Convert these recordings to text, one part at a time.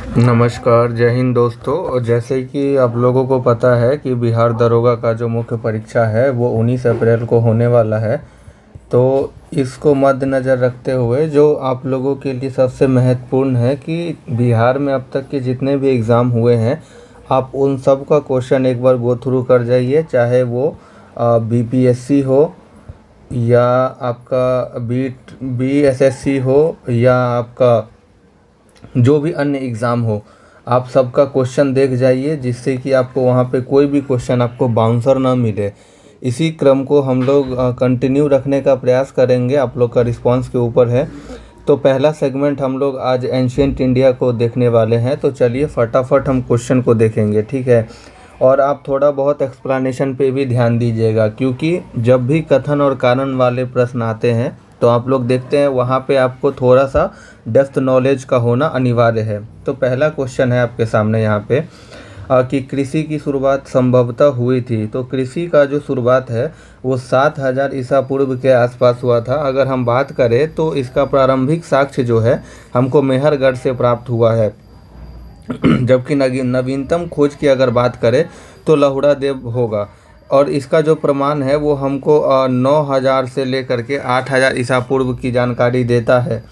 नमस्कार, जय हिंद दोस्तों। और जैसे कि आप लोगों को पता है कि बिहार दरोगा का जो मुख्य परीक्षा है वो 19 अप्रैल को होने वाला है। तो इसको मद्देनज़र रखते हुए जो आप लोगों के लिए सबसे महत्वपूर्ण है कि बिहार में अब तक के जितने भी एग्ज़ाम हुए हैं आप उन सब का क्वेश्चन एक बार गो थ्रू कर जाइए, चाहे वो बीपीएससी हो या आपका बीएसएससी हो या आपका जो भी अन्य एग्ज़ाम हो, आप सबका क्वेश्चन देख जाइए, जिससे कि आपको वहाँ पे कोई भी क्वेश्चन आपको बाउंसर ना मिले। इसी क्रम को हम लोग कंटिन्यू रखने का प्रयास करेंगे, आप लोग का रिस्पांस के ऊपर है। तो पहला सेगमेंट हम लोग आज एंशिएंट इंडिया को देखने वाले हैं। तो चलिए फटाफट हम क्वेश्चन को देखेंगे, ठीक है। और आप थोड़ा बहुत एक्सप्लेनेशन पे भी ध्यान दीजिएगा, क्योंकि जब भी कथन और कारण वाले प्रश्न आते हैं तो आप लोग देखते हैं वहाँ पे आपको थोड़ा सा डेप्थ नॉलेज का होना अनिवार्य है। तो पहला क्वेश्चन है आपके सामने यहाँ पे कि कृषि की शुरुआत संभवतः हुई थी। तो कृषि का जो शुरुआत है वो 7000 ईसा पूर्व के आसपास हुआ था। अगर हम बात करें तो इसका प्रारंभिक साक्ष्य जो है हमको मेहरगढ़ से प्राप्त हुआ है। जबकि नवीनतम खोज की अगर बात करें तो लहुड़ा देव होगा। और इसका जो प्रमाण है वो हमको 9000 से लेकर के 8000 ईसा पूर्व की जानकारी देता है।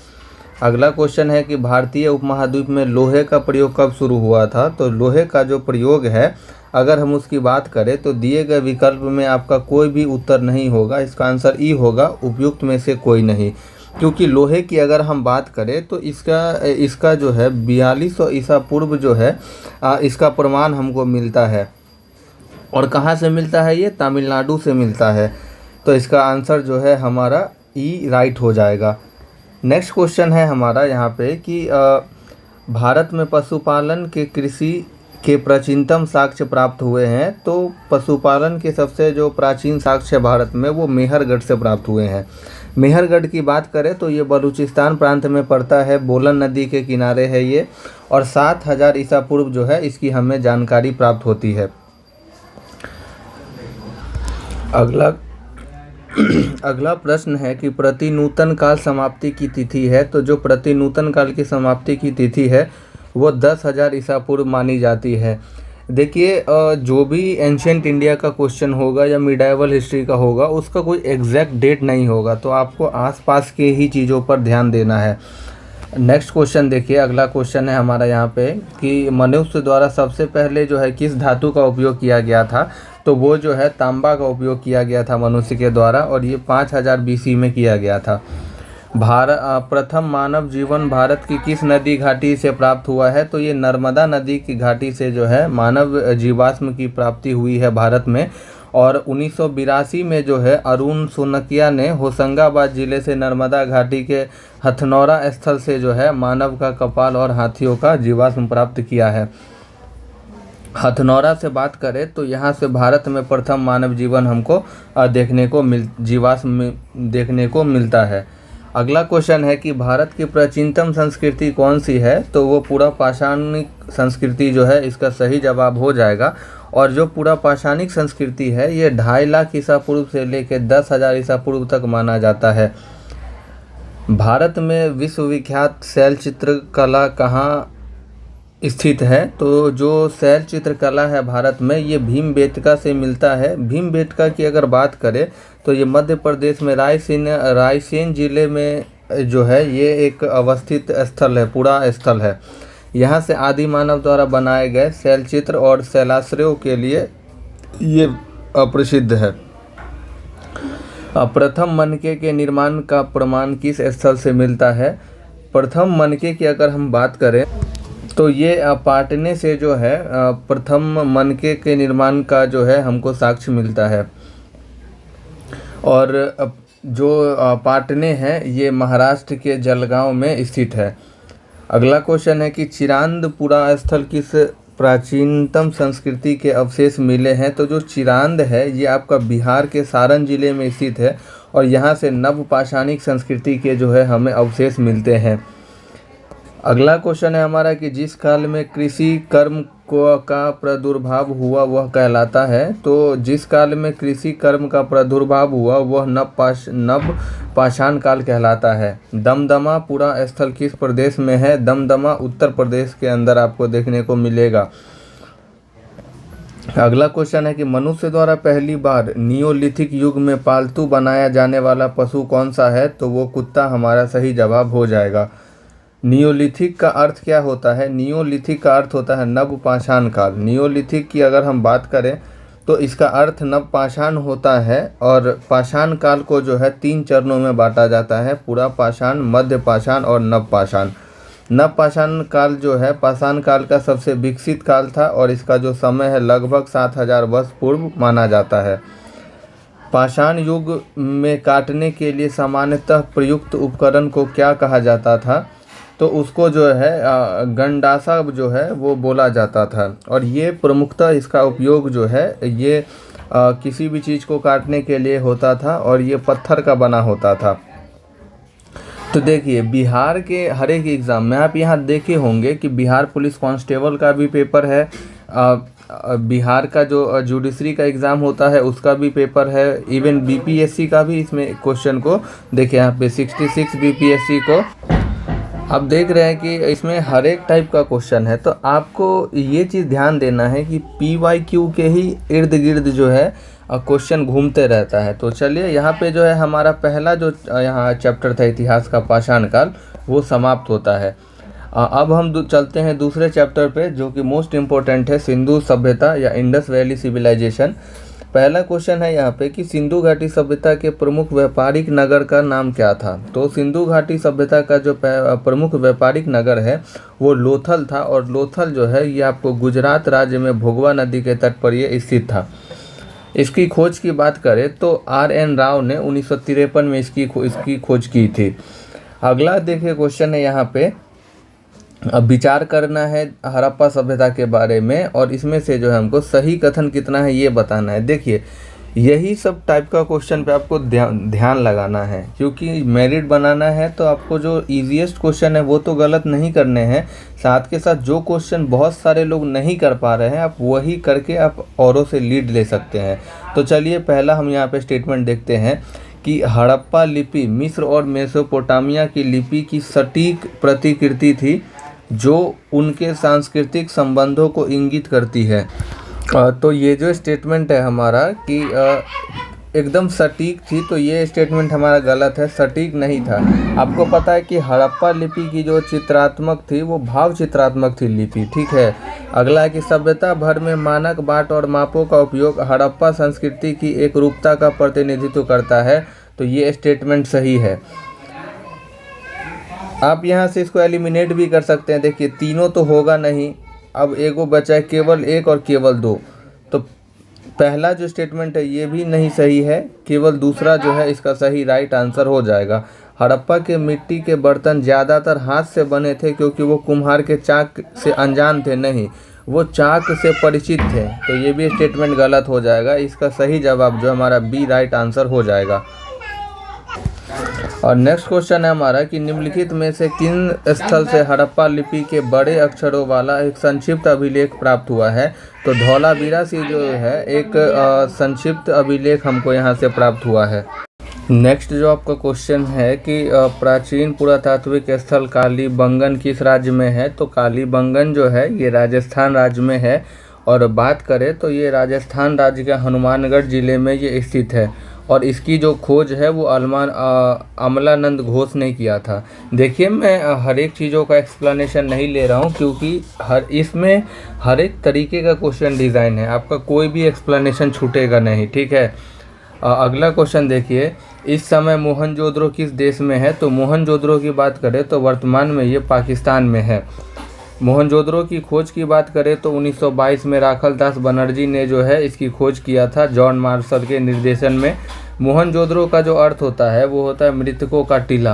अगला क्वेश्चन है कि भारतीय उपमहाद्वीप में लोहे का प्रयोग कब शुरू हुआ था। तो लोहे का जो प्रयोग है अगर हम उसकी बात करें तो दिए गए विकल्प में आपका कोई भी उत्तर नहीं होगा। इसका आंसर ई होगा, उपयुक्त में से कोई नहीं। क्योंकि लोहे की अगर हम बात करें तो इसका जो है 4200 ईसा पूर्व जो है इसका प्रमाण हमको मिलता है। और कहाँ से मिलता है? ये तमिलनाडु से मिलता है। तो इसका आंसर जो है हमारा ई राइट हो जाएगा। नेक्स्ट क्वेश्चन है हमारा यहाँ पे कि भारत में पशुपालन के कृषि के प्राचीनतम साक्ष्य प्राप्त हुए हैं। तो पशुपालन के सबसे जो प्राचीन साक्ष्य भारत में वो मेहरगढ़ से प्राप्त हुए हैं। मेहरगढ़ की बात करें तो ये बलूचिस्तान प्रांत में पड़ता है, बोलन नदी के किनारे है ये। और 7000 ईसा पूर्व जो है इसकी हमें जानकारी प्राप्त होती है। अगला प्रश्न है कि प्रतिनूतन काल समाप्ति की तिथि है। तो जो प्रतिनूतन काल की समाप्ति की तिथि है वो 10,000 ईसा पूर्व मानी जाती है। देखिए जो भी एंशिएंट इंडिया का क्वेश्चन होगा या मिडाइवल हिस्ट्री का होगा उसका कोई एग्जैक्ट डेट नहीं होगा, तो आपको आसपास के ही चीज़ों पर ध्यान देना है। नेक्स्ट क्वेश्चन देखिए, अगला क्वेश्चन है हमारा यहाँ पे कि मनुष्य द्वारा सबसे पहले जो है किस धातु का उपयोग किया गया था। तो वो जो है तांबा का उपयोग किया गया था मनुष्य के द्वारा, और ये 5000 BC में किया गया था। प्रथम मानव जीवन भारत की किस नदी घाटी से प्राप्त हुआ है। तो ये नर्मदा नदी की घाटी से जो है मानव जीवाश्म की प्राप्ति हुई है भारत में। और 1982 में जो है अरुण सोनकिया ने होशंगाबाद जिले से नर्मदा घाटी के हथनौरा स्थल से जो है मानव का कपाल और हाथियों का जीवाश्म प्राप्त किया है। हथनौरा से बात करें तो यहाँ से भारत में प्रथम मानव जीवन हमको जीवाश्म देखने को मिलता है। अगला क्वेश्चन है कि भारत की प्राचीनतम संस्कृति कौन सी है। तो वो पूरा पाषाणिक संस्कृति जो है इसका सही जवाब हो जाएगा। और जो पूरा पाषाणिक संस्कृति है ये 2.5 लाख ईसा पूर्व से लेकर 10,000 ईसा पूर्व तक माना जाता है। भारत में विश्वविख्यात शैल चित्रकला कहाँ स्थित है। तो जो शैल चित्रकला है भारत में ये भीमबेटका से मिलता है। भीमबेटका की अगर बात करें तो ये मध्य प्रदेश में रायसेन जिले में जो है ये एक अवस्थित स्थल है, पूरा स्थल है। यहाँ से आदि मानव द्वारा बनाए गए शैल चित्र और शैलाश्रयों के लिए ये प्रसिद्ध है। प्रथम मनके के निर्माण का प्रमाण किस स्थल से मिलता है। प्रथम मनके की अगर हम बात करें तो ये पाटने से जो है प्रथम मनके के निर्माण का जो है हमको साक्ष्य मिलता है। और जो पाटने हैं ये महाराष्ट्र के जलगांव में स्थित है। अगला क्वेश्चन है कि चिरांदपुरा स्थल किस प्राचीनतम संस्कृति के अवशेष मिले हैं। तो जो चिरांद है ये आपका बिहार के सारण जिले में स्थित है और यहाँ से नव पाषाणिक संस्कृति के जो है हमें अवशेष मिलते हैं। अगला क्वेश्चन है हमारा कि जिस काल में कृषि कर्म को का प्रादुर्भाव हुआ वह कहलाता है। तो जिस काल में कृषि कर्म का प्रादुर्भाव हुआ वह नव पाषाण काल कहलाता है। दमदमा पूरा स्थल किस प्रदेश में है? दमदमा उत्तर प्रदेश के अंदर आपको देखने को मिलेगा। अगला क्वेश्चन है कि मनुष्य द्वारा पहली बार नियोलिथिक युग में पालतू बनाया जाने वाला पशु कौन सा है? तो वो कुत्ता हमारा सही जवाब हो जाएगा। नियोलिथिक का अर्थ क्या होता है? नियोलिथिक का अर्थ होता है नव पाषाण काल। नियोलिथिक की अगर हम बात करें तो इसका अर्थ नव पाषाण होता है। और पाषाण काल को जो है 3 चरणों में बांटा जाता है, पूरा पाषाण, मध्य पाषाण और नव पाषाण। नव पाषाण काल जो है पाषाण काल का सबसे विकसित काल था और इसका जो समय है लगभग 7000 वर्ष पूर्व माना जाता है। पाषाण युग में काटने के लिए सामान्यतः प्रयुक्त उपकरण को क्या कहा जाता था? तो उसको जो है गंडासा जो है वो बोला जाता था। और ये प्रमुखतः इसका उपयोग जो है ये किसी भी चीज़ को काटने के लिए होता था और ये पत्थर का बना होता था। तो देखिए बिहार के हर एक एग्ज़ाम में आप यहाँ देखे होंगे कि बिहार पुलिस कांस्टेबल का भी पेपर है, बिहार का जो जुडिशरी का एग्ज़ाम होता है उसका भी पेपर है, इवन बीपीएससी का भी इसमें क्वेश्चन को देखिए यहाँ पे 66 बीपीएससी को आप देख रहे हैं कि इसमें हर एक टाइप का क्वेश्चन है। तो आपको ये चीज़ ध्यान देना है कि PYQ के ही इर्द गिर्द जो है क्वेश्चन घूमते रहता है। तो चलिए यहाँ पे जो है हमारा पहला जो यहाँ चैप्टर था इतिहास का पाषाण काल वो समाप्त होता है। अब हम चलते हैं दूसरे चैप्टर पे जो कि मोस्ट इम्पोर्टेंट है, सिंधु सभ्यता या इंडस वैली सिविलाइजेशन। पहला क्वेश्चन है यहाँ पे कि सिंधु घाटी सभ्यता के प्रमुख व्यापारिक नगर का नाम क्या था? तो सिंधु घाटी सभ्यता का जो प्रमुख व्यापारिक नगर है वो लोथल था। और लोथल जो है ये आपको गुजरात राज्य में भोगवा नदी के तट पर ये स्थित था। इसकी खोज की बात करें तो RN राव ने 1953 में इसकी खोज की थी। अगला देखिए क्वेश्चन है यहाँ पे, अब विचार करना है हड़प्पा सभ्यता के बारे में और इसमें से जो है हमको सही कथन कितना है ये बताना है। देखिए यही सब टाइप का क्वेश्चन पे आपको ध्यान लगाना है क्योंकि मेरिट बनाना है। तो आपको जो इजीएस्ट क्वेश्चन है वो तो गलत नहीं करने हैं, साथ के साथ जो क्वेश्चन बहुत सारे लोग नहीं कर पा रहे हैं आप वही करके आप औरों से लीड ले सकते हैं। तो चलिए पहला हम यहाँ पे स्टेटमेंट देखते हैं कि हड़प्पा लिपि मिस्र और मेसोपोटामिया की लिपि की सटीक प्रतिकृति थी जो उनके सांस्कृतिक संबंधों को इंगित करती है। तो ये जो स्टेटमेंट है हमारा कि एकदम सटीक थी, तो ये स्टेटमेंट हमारा गलत है, सटीक नहीं था। आपको पता है कि हड़प्पा लिपि की जो चित्रात्मक थी वो भाव चित्रात्मक थी लिपि, ठीक है। अगला है कि सभ्यता भर में मानक बाट और मापों का उपयोग हड़प्पा संस्कृति की एक रूपता का प्रतिनिधित्व करता है। तो ये स्टेटमेंट सही है। आप यहाँ से इसको एलिमिनेट भी कर सकते हैं। देखिए तीनों तो होगा नहीं, अब एगो बचा है केवल एक और केवल दो। तो पहला जो स्टेटमेंट है ये भी नहीं सही है, केवल दूसरा जो है इसका सही राइट आंसर हो जाएगा। हड़प्पा के मिट्टी के बर्तन ज़्यादातर हाथ से बने थे क्योंकि वो कुम्हार के चाक से अनजान थे, नहीं वो चाक से परिचित थे। तो ये भी स्टेटमेंट गलत हो जाएगा। इसका सही जवाब जो हमारा बी राइट आंसर हो जाएगा। और नेक्स्ट क्वेश्चन है हमारा कि निम्नलिखित में से किन स्थल से हड़प्पा लिपि के बड़े अक्षरों वाला एक संक्षिप्त अभिलेख प्राप्त हुआ है? तो धौलावीरा से जो है एक संक्षिप्त अभिलेख हमको यहाँ से प्राप्त हुआ है। नेक्स्ट जो आपका क्वेश्चन है कि प्राचीन पुरातात्विक स्थल कालीबंगन किस राज्य में है? तो कालीबंगन जो है ये राजस्थान राज्य में है। और बात करें तो ये राजस्थान राज्य के हनुमानगढ़ ज़िले में ये स्थित है। और इसकी जो खोज है वो अमलानंद घोष ने किया था। देखिए मैं हर एक चीज़ों का एक्सप्लेनेशन नहीं ले रहा हूँ क्योंकि इसमें हर एक तरीके का क्वेश्चन डिज़ाइन है, आपका कोई भी एक्सप्लेनेशन छूटेगा नहीं, ठीक है। अगला क्वेश्चन देखिए, इस समय मोहनजोदड़ो किस देश में है? तो मोहनजोदड़ो की बात करें तो वर्तमान में ये पाकिस्तान में है। मोहनजोदड़ो की खोज की बात करें तो 1922 में राखल दास बनर्जी ने जो है इसकी खोज किया था जॉन मार्शल के निर्देशन में। मोहनजोदड़ो का जो अर्थ होता है वो होता है मृतकों का टीला।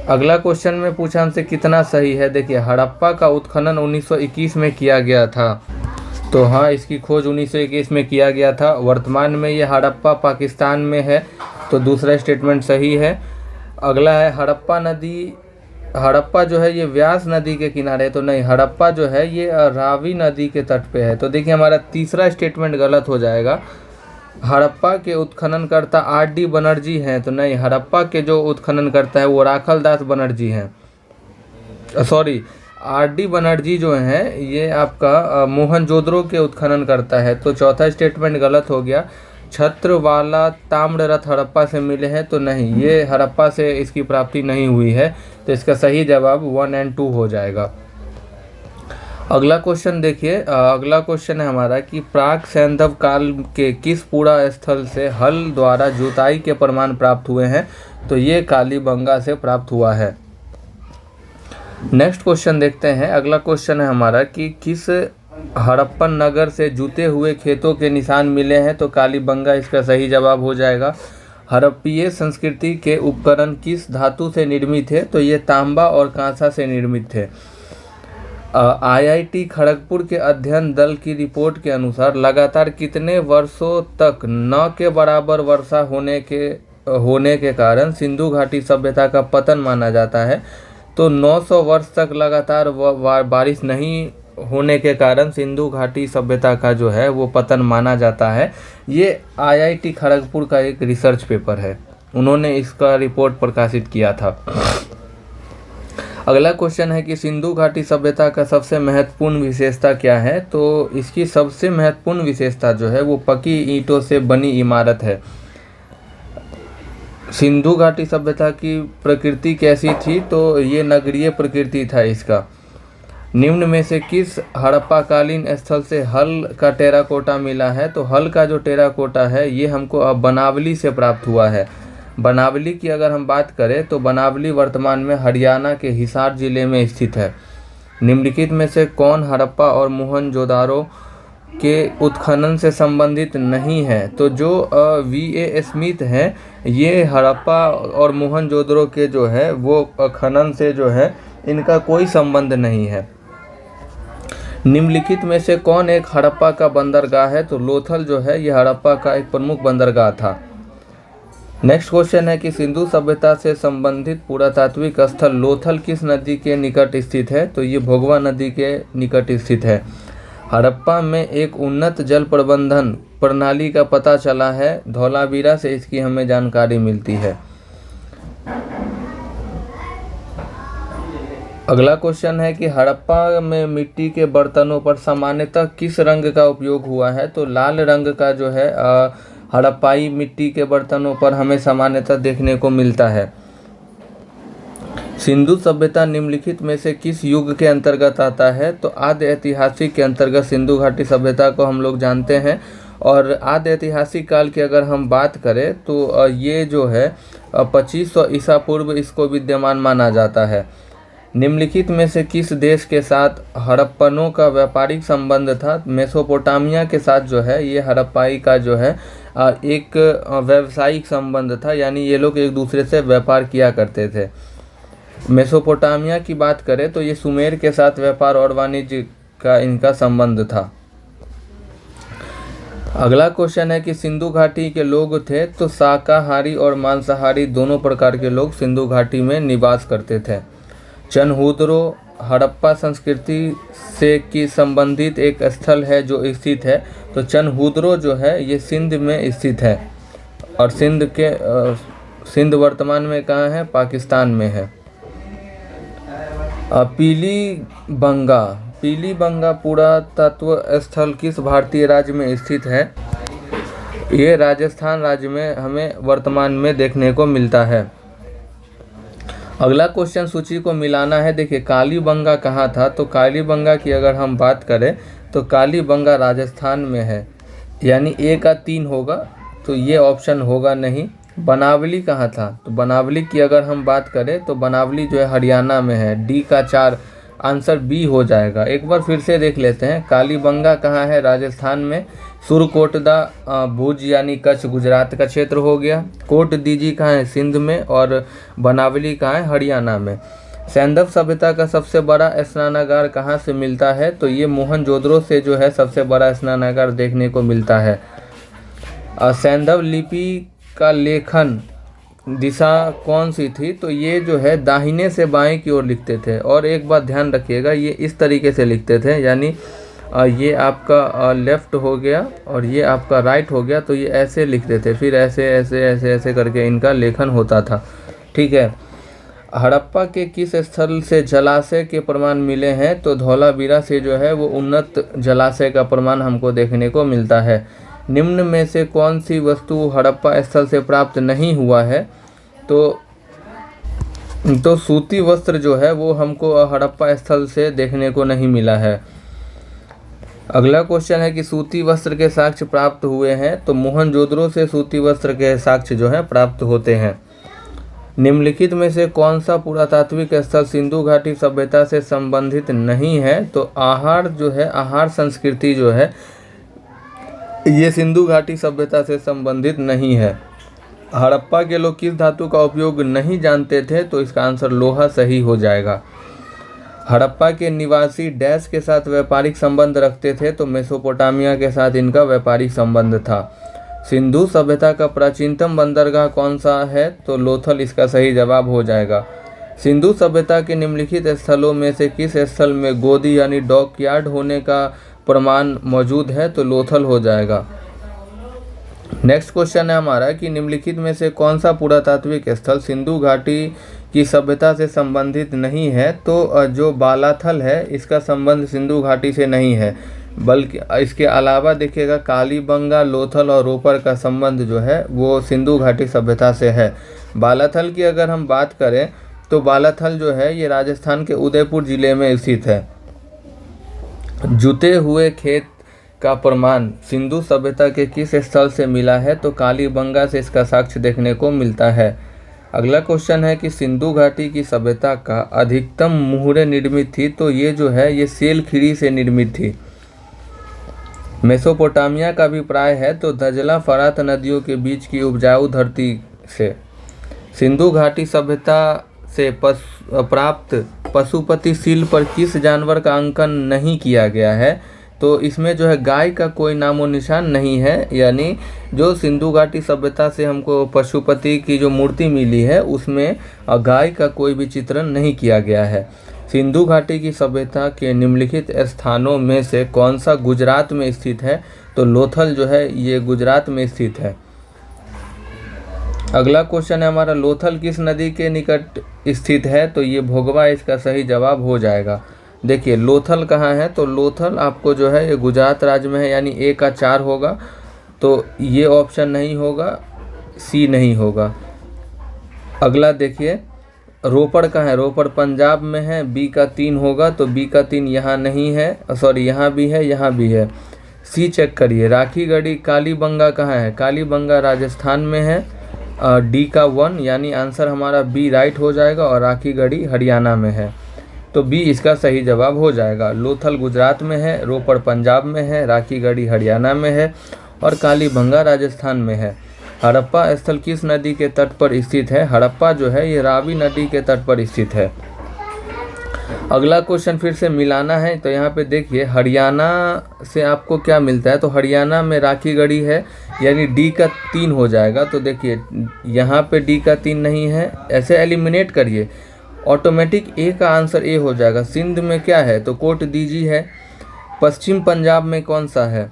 अगला क्वेश्चन में पूछा हमसे कितना सही है। देखिए हड़प्पा का उत्खनन 1921 में किया गया था। तो हाँ इसकी खोज 1921 में किया गया था। वर्तमान में ये हड़प्पा पाकिस्तान में है, तो दूसरा स्टेटमेंट सही है। अगला है हड़प्पा नदी हड़प्पा जो है ये व्यास नदी के किनारे है, तो नहीं, हड़प्पा जो है ये रावी नदी के तट पे है। तो देखिए हमारा तीसरा स्टेटमेंट गलत हो जाएगा। हड़प्पा के उत्खननकर्ता आर.डी. बनर्जी हैं, तो नहीं, हड़प्पा के जो उत्खननकर्ता है वो राखलदास बनर्जी हैं, सॉरी, आर.डी. बनर्जी जो हैं ये आपका मोहनजोदड़ो के उत्खनन करता है। तो चौथा स्टेटमेंट गलत हो गया। छत्रवाला ताम्ररथ हड़प्पा से मिले हैं, तो नहीं, ये हड़प्पा से इसकी प्राप्ति नहीं हुई है। तो इसका सही जवाब 1 और 2 हो जाएगा। अगला क्वेश्चन देखिए, अगला क्वेश्चन है हमारा कि प्राक सैंधव काल के किस पुरा स्थल से हल द्वारा जुताई के प्रमाण प्राप्त हुए हैं? तो ये कालीबंगा से प्राप्त हुआ है। नेक्स्ट क्वेश्चन देखते हैं। अगला क्वेश्चन है हमारा कि किस हड़प्पन नगर से जुते हुए खेतों के निशान मिले हैं? तो कालीबंगा इसका सही जवाब हो जाएगा। हड़प्पीय संस्कृति के उपकरण किस धातु से निर्मित थे? तो ये तांबा और कांसा से निर्मित थे। आईआईटी खड़गपुर के अध्ययन दल की रिपोर्ट के अनुसार लगातार कितने वर्षों तक न के बराबर वर्षा होने के कारण सिंधु घाटी सभ्यता का पतन माना जाता है? तो 900 वर्ष तक लगातार बारिश नहीं होने के कारण सिंधु घाटी सभ्यता का जो है वो पतन माना जाता है। ये आईआईटी खड़गपुर का एक रिसर्च पेपर है, उन्होंने इसका रिपोर्ट प्रकाशित किया था। अगला क्वेश्चन है कि सिंधु घाटी सभ्यता का सबसे महत्वपूर्ण विशेषता क्या है? तो इसकी सबसे महत्वपूर्ण विशेषता जो है वो पकी ईंटों से बनी इमारत है। सिंधु घाटी सभ्यता की प्रकृति कैसी थी? तो ये नगरीय प्रकृति था इसका। निम्न में से किस हड़प्पाकालीन स्थल से हल का टेराकोटा मिला है? तो हल का जो टेराकोटा है ये हमको अब बनावली से प्राप्त हुआ है। बनावली की अगर हम बात करें तो बनावली वर्तमान में हरियाणा के हिसार जिले में स्थित है। निम्नलिखित में से कौन हड़प्पा और मोहनजोदारो के उत्खनन से संबंधित नहीं है? तो जो V.A. स्मिथ हैं ये हड़प्पा और मोहनजोदड़ो के जो है वो खनन से जो है इनका कोई संबंध नहीं है। निम्नलिखित में से कौन एक हड़प्पा का बंदरगाह है? तो लोथल जो है ये हड़प्पा का एक प्रमुख बंदरगाह था। नेक्स्ट क्वेश्चन है कि सिंधु सभ्यता से संबंधित पुरातात्विक स्थल लोथल किस नदी के निकट स्थित है? तो ये भोगवा नदी के निकट स्थित है। हड़प्पा में एक उन्नत जल प्रबंधन प्रणाली का पता चला है, धौलावीरा से इसकी हमें जानकारी मिलती है। अगला क्वेश्चन है कि हड़प्पा में मिट्टी के बर्तनों पर सामान्यतः किस रंग का उपयोग हुआ है? तो लाल रंग का जो है हड़प्पाई मिट्टी के बर्तनों पर हमें सामान्यतः देखने को मिलता है। सिंधु सभ्यता निम्नलिखित में से किस युग के अंतर्गत आता है? तो आद्य ऐतिहासिक के अंतर्गत सिंधु घाटी सभ्यता को हम लोग जानते हैं। और आद्य ऐतिहासिक काल की अगर हम बात करें तो ये जो है 2500 ईसा पूर्व इसको विद्यमान माना जाता है। निम्नलिखित में से किस देश के साथ हड़प्पनों का व्यापारिक संबंध था? मेसोपोटामिया के साथ जो है ये हड़प्पाई का जो है एक व्यावसायिक संबंध था, यानी ये लोग एक दूसरे से व्यापार किया करते थे। मेसोपोटामिया की बात करें तो ये सुमेर के साथ व्यापार और वाणिज्य का इनका संबंध था। अगला क्वेश्चन है कि सिंधु घाटी के लोग थे तो शाकाहारी और मांसाहारी दोनों प्रकार के लोग सिंधु घाटी में निवास करते थे। चनहूदरो हड़प्पा संस्कृति से की संबंधित एक स्थल है जो स्थित है। तो चनहूदरो जो है ये सिंध में स्थित है और सिंध वर्तमान में कहाँ है? पाकिस्तान में है। पीलीबंगा पुरातत्व स्थल किस भारतीय राज्य में स्थित है? ये राजस्थान राज्य में हमें वर्तमान में देखने को मिलता है। अगला क्वेश्चन सूची को मिलाना है। देखिए कालीबंगा कहाँ था? तो कालीबंगा की अगर हम बात करें तो कालीबंगा राजस्थान में है, यानी A का 3 होगा, तो ये ऑप्शन होगा नहीं। बनावली कहाँ था? तो बनावली की अगर हम बात करें तो बनावली जो है हरियाणा में है, D का 4, आंसर B हो जाएगा। एक बार फिर से देख लेते हैं। कालीबंगा कहाँ है? राजस्थान में। सुरकोटदा भुज यानी कच्छ गुजरात का क्षेत्र हो गया। कोट दीजी कहाँ है? सिंध में। और बनावली कहाँ है? हरियाणा में। सैंधव सभ्यता का सबसे बड़ा स्नानागार कहाँ से मिलता है? तो ये मोहनजोदड़ो से जो है सबसे बड़ा स्नानागार देखने को मिलता है। सैंधव लिपि का लेखन दिशा कौन सी थी, तो ये जो है दाहिने से बाएं की ओर लिखते थे। और एक बात ध्यान रखिएगा, ये इस तरीके से लिखते थे, यानी ये आपका लेफ़्ट हो गया और ये आपका राइट हो गया, तो ये ऐसे लिखते थे, फिर ऐसे ऐसे ऐसे ऐसे करके इनका लेखन होता था। ठीक है। हड़प्पा के किस स्थल से जलाशय के प्रमाण मिले हैं, तो धौलावीरा से जो है वो उन्नत जलाशय का प्रमाण हमको देखने को मिलता है। निम्न में से कौन सी वस्तु हड़प्पा स्थल से प्राप्त नहीं हुआ है, तो सूती वस्त्र जो है वो हमको हड़प्पा स्थल से देखने को नहीं मिला है। अगला क्वेश्चन है कि सूती वस्त्र के साक्ष्य प्राप्त हुए हैं, तो मोहनजोदड़ो से सूती वस्त्र के साक्ष्य जो है प्राप्त होते हैं। निम्नलिखित में से कौन सा पुरातात्विक स्थल सिंधु घाटी सभ्यता से संबंधित नहीं है, तो आहार जो है, आहार संस्कृति जो है ये सिंधु घाटी सभ्यता से संबंधित नहीं है। हड़प्पा के लोग किस धातु का उपयोग नहीं जानते थे, तो इसका आंसर लोहा सही हो जाएगा। हड़प्पा के निवासी डैश के साथ व्यापारिक संबंध रखते थे, तो मेसोपोटामिया के साथ इनका व्यापारिक संबंध था। सिंधु सभ्यता का प्राचीनतम बंदरगाह कौन सा है, तो लोथल इसका सही जवाब हो जाएगा। सिंधु सभ्यता के निम्नलिखित स्थलों में से किस स्थल में गोदी यानी डॉकयार्ड होने का प्रमाण मौजूद है, तो लोथल हो जाएगा। नेक्स्ट क्वेश्चन है हमारा कि निम्नलिखित में से कौन सा पुरातात्विक स्थल सिंधु घाटी की सभ्यता से संबंधित नहीं है, तो जो बालाथल है इसका संबंध सिंधु घाटी से नहीं है, बल्कि इसके अलावा देखिएगा कालीबंगा, लोथल और रोपर का संबंध जो है वो सिंधु घाटी सभ्यता से है। बालाथल की अगर हम बात करें तो बालाथल जो है ये राजस्थान के उदयपुर जिले में स्थित है। जुते हुए खेत का प्रमाण सिंधु सभ्यता के किस स्थल से मिला है, तो कालीबंगा से इसका साक्ष्य देखने को मिलता है। अगला क्वेश्चन है कि सिंधु घाटी की सभ्यता का अधिकतम मुहरें निर्मित थी, तो ये जो है ये सेलखीरी से निर्मित थी। मेसोपोटामिया का भी प्राय है, तो दजला फरात नदियों के बीच की उपजाऊ धरती से। सिंधु घाटी सभ्यता से प्राप्त पशुपति सील पर किस जानवर का अंकन नहीं किया गया है, तो इसमें जो है गाय का कोई नामो निशान नहीं है, यानी जो सिंधु घाटी सभ्यता से हमको पशुपति की जो मूर्ति मिली है उसमें गाय का कोई भी चित्रण नहीं किया गया है। सिंधु घाटी की सभ्यता के निम्नलिखित स्थानों में से कौन सा गुजरात में स्थित है, तो लोथल जो है ये गुजरात में स्थित है। अगला क्वेश्चन है हमारा लोथल किस नदी के निकट स्थित है, तो ये भोगवा इसका सही जवाब हो जाएगा। देखिए लोथल कहाँ है, तो लोथल आपको जो है ये गुजरात राज्य में है, यानी ए का 4 होगा, तो ये ऑप्शन नहीं होगा, सी नहीं होगा। अगला देखिए रोपड़ कहाँ है, रोपड़ पंजाब में है, बी का 3 होगा, तो बी का 3 यहाँ नहीं है, सॉरी यहाँ भी है, यहाँ भी है। सी चेक करिए। राखीगढ़ी कालीबंगा कहाँ है, कालीबंगा राजस्थान में है, डी का 1, यानी आंसर हमारा बी राइट हो जाएगा, और राखीगढ़ी हरियाणा में है, तो बी इसका सही जवाब हो जाएगा। लोथल गुजरात में है, रोपड़ पंजाब में है, राखीगढ़ी हरियाणा में है और कालीबंगा राजस्थान में है। हड़प्पा स्थल किस नदी के तट पर स्थित है, हड़प्पा जो है ये रावी नदी के तट पर स्थित है। अगला क्वेश्चन फिर से मिलाना है, तो यहाँ पे देखिए हरियाणा से आपको क्या मिलता है, तो हरियाणा में राखीगढ़ी है, यानी डी का 3 हो जाएगा। तो देखिए यहाँ पे डी का 3 नहीं है, ऐसे एलिमिनेट करिए, ऑटोमेटिक ए का आंसर ए हो जाएगा। सिंध में क्या है, तो कोट दीजी है। पश्चिम पंजाब में कौन सा है,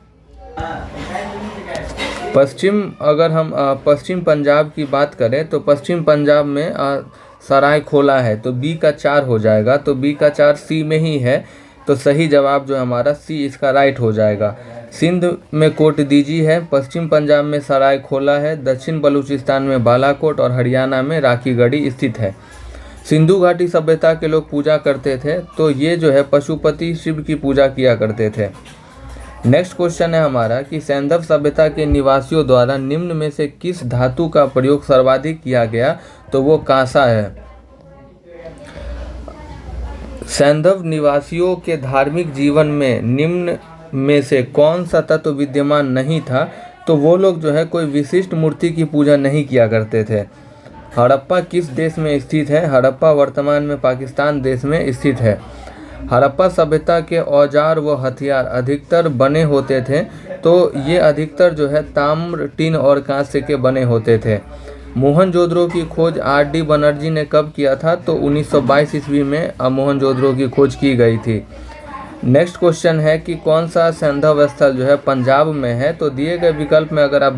अगर हम पश्चिम पंजाब की बात करें तो पश्चिम पंजाब में सराय खोला है, तो बी का 4 हो जाएगा, तो बी का 4 सी में ही है, तो सही जवाब जो हमारा सी इसका राइट हो जाएगा। सिंध में कोट दीजी है, पश्चिम पंजाब में सराय खोला है, दक्षिण बलूचिस्तान में बालाकोट और हरियाणा में राखीगढ़ी स्थित है। सिंधु घाटी सभ्यता के लोग पूजा करते थे, तो ये जो है पशुपति शिव की पूजा किया करते थे। नेक्स्ट क्वेश्चन है हमारा कि सैंधव सभ्यता के निवासियों द्वारा निम्न में से किस धातु का प्रयोग सर्वाधिक किया गया, तो वो कांसा है। सैंधव निवासियों के धार्मिक जीवन में निम्न में से कौन सा तत्व विद्यमान नहीं था, तो वो लोग जो है कोई विशिष्ट मूर्ति की पूजा नहीं किया करते थे। हड़प्पा किस देश में स्थित है, हड़प्पा वर्तमान में पाकिस्तान देश में स्थित है। हड़प्पा सभ्यता के औजार व हथियार अधिकतर बने होते थे, तो ये अधिकतर जो है ताम्र, टिन और कांस्य के बने होते थे। मोहनजोदड़ो की खोज R.D. बनर्जी ने कब किया था? तो 1922 ईस्वी में मोहनजोदड़ो की खोज की गई थी। नेक्स्ट क्वेश्चन है कि कौन सा सैंधव स्थल जो है पंजाब में है? तो दिए गए विकल्प में अगर आप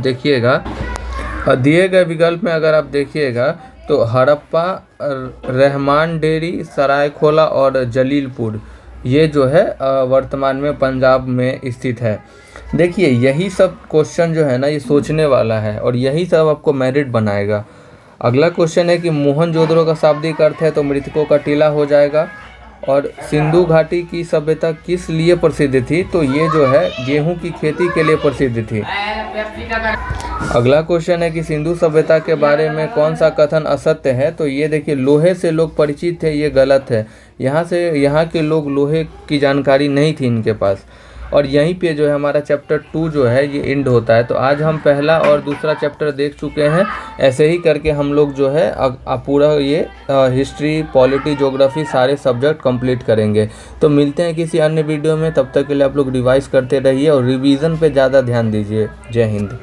देखिएगा तो हड़प्पा, रहमान डेरी, सरायखोला और जलीलपुर ये जो है वर्तमान में पंजाब में स्थित है। देखिए यही सब क्वेश्चन जो है ना ये सोचने वाला है और यही सब आपको मेरिट बनाएगा। अगला क्वेश्चन है कि मोहनजोदड़ो का शाब्दिक अर्थ है तो मृतकों का टीला हो जाएगा। और सिंधु घाटी की सभ्यता किस लिए प्रसिद्ध थी? तो ये जो है गेहूं की खेती के लिए प्रसिद्ध थी। अगला क्वेश्चन है कि सिंधु सभ्यता के बारे में कौन सा कथन असत्य है? तो ये देखिए लोहे से लोग परिचित थे, ये गलत है। यहाँ के लोग लोहे की जानकारी नहीं थी इनके पास। और यहीं पे जो है हमारा चैप्टर 2 जो है ये एंड होता है। तो आज हम पहला और दूसरा चैप्टर देख चुके हैं। ऐसे ही करके हम लोग जो है पूरा ये हिस्ट्री, पॉलिटी, ज्योग्राफी सारे सब्जेक्ट कंप्लीट करेंगे। तो मिलते हैं किसी अन्य वीडियो में, तब तक के लिए आप लोग रिवाइज करते रहिए और रिवीजन पे ज़्यादा ध्यान दीजिए। जय हिंद।